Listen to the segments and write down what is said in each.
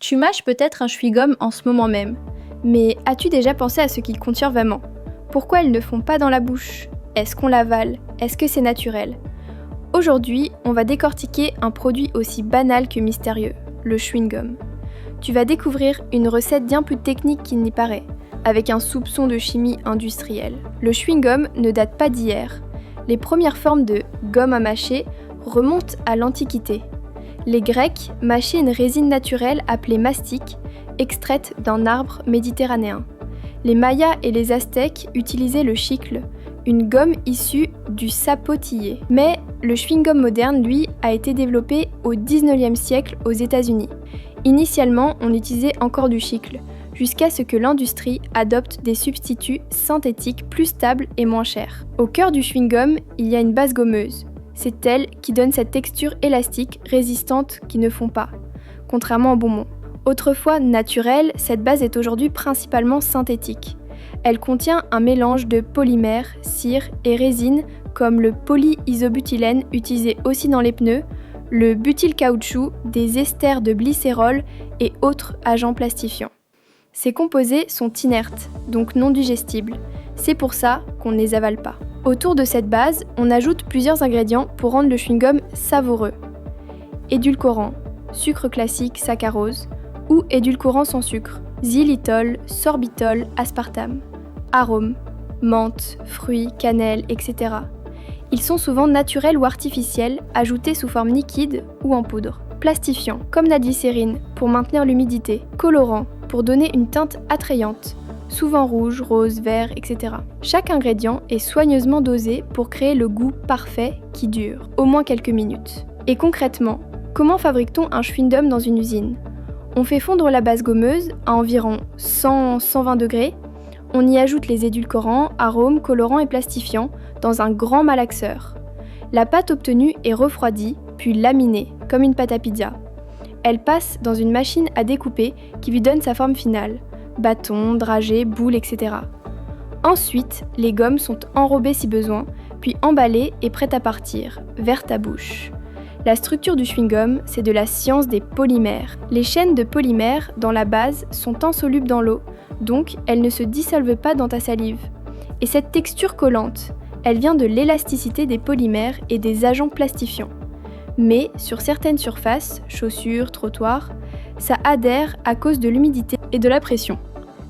Tu mâches peut-être un chewing-gum en ce moment même, mais as-tu déjà pensé à ce qu'il contient vraiment ? Pourquoi ils ne font pas dans la bouche ? Est-ce qu'on l'avale ? Est-ce que c'est naturel ? Aujourd'hui, on va décortiquer un produit aussi banal que mystérieux, le chewing-gum. Tu vas découvrir une recette bien plus technique qu'il n'y paraît, avec un soupçon de chimie industrielle. Le chewing-gum ne date pas d'hier. Les premières formes de gomme à mâcher remontent à l'Antiquité. Les Grecs mâchaient une résine naturelle appelée mastic, extraite d'un arbre méditerranéen. Les Mayas et les Aztèques utilisaient le chicle, une gomme issue du sapotillier. Mais le chewing-gum moderne, lui, a été développé au XIXe siècle aux États-Unis. Initialement, on utilisait encore du chicle, jusqu'à ce que l'industrie adopte des substituts synthétiques plus stables et moins chers. Au cœur du chewing-gum, il y a une base gommeuse. C'est elle qui donne cette texture élastique, résistante, qui ne fond pas, contrairement aux bonbons. Autrefois naturelle, cette base est aujourd'hui principalement synthétique. Elle contient un mélange de polymères, cire et résine comme le polyisobutylène utilisé aussi dans les pneus, le butylcaoutchouc, des esters de glycérol et autres agents plastifiants. Ces composés sont inertes, donc non digestibles. C'est pour ça qu'on ne les avale pas. Autour de cette base, on ajoute plusieurs ingrédients pour rendre le chewing-gum savoureux. Édulcorant, sucre classique, saccharose, ou édulcorant sans sucre, xylitol, sorbitol, aspartame. Arômes, menthe, fruits, cannelle, etc. Ils sont souvent naturels ou artificiels, ajoutés sous forme liquide ou en poudre. Plastifiant, comme la glycérine, pour maintenir l'humidité. Colorant, pour donner une teinte attrayante, souvent rouge, rose, vert, etc. Chaque ingrédient est soigneusement dosé pour créer le goût parfait qui dure, au moins quelques minutes. Et concrètement, comment fabrique-t-on un chewing-gum dans une usine ? On fait fondre la base gommeuse à environ 100-120 degrés. On y ajoute les édulcorants, arômes, colorants et plastifiants dans un grand malaxeur. La pâte obtenue est refroidie, puis laminée, comme une pâte à pizza. Elle passe dans une machine à découper qui lui donne sa forme finale. Bâtons, dragées, boules, etc. Ensuite, les gommes sont enrobées si besoin, puis emballées et prêtes à partir, vers ta bouche. La structure du chewing-gum, c'est de la science des polymères. Les chaînes de polymères dans la base sont insolubles dans l'eau, donc elles ne se dissolvent pas dans ta salive. Et cette texture collante, elle vient de l'élasticité des polymères et des agents plastifiants. Mais sur certaines surfaces, chaussures, trottoirs, ça adhère à cause de l'humidité et de la pression.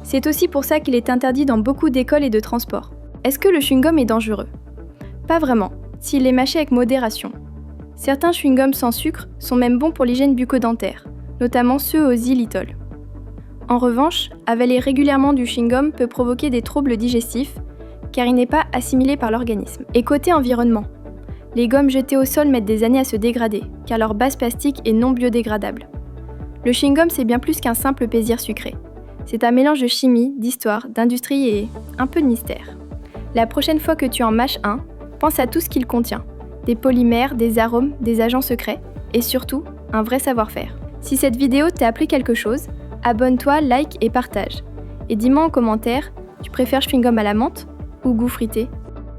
C'est aussi pour ça qu'il est interdit dans beaucoup d'écoles et de transports. Est-ce que le chewing-gum est dangereux ? Pas vraiment, s'il est mâché avec modération. Certains chewing-gums sans sucre sont même bons pour l'hygiène bucco-dentaire, notamment ceux au xylitol. En revanche, avaler régulièrement du chewing-gum peut provoquer des troubles digestifs, car il n'est pas assimilé par l'organisme. Et côté environnement, les gommes jetées au sol mettent des années à se dégrader, car leur base plastique est non biodégradable. Le chewing-gum, c'est bien plus qu'un simple plaisir sucré. C'est un mélange de chimie, d'histoire, d'industrie et un peu de mystère. La prochaine fois que tu en mâches un, pense à tout ce qu'il contient. Des polymères, des arômes, des agents secrets et surtout, un vrai savoir-faire. Si cette vidéo t'a appris quelque chose, abonne-toi, like et partage. Et dis-moi en commentaire, tu préfères chewing-gum à la menthe ou goût frité ?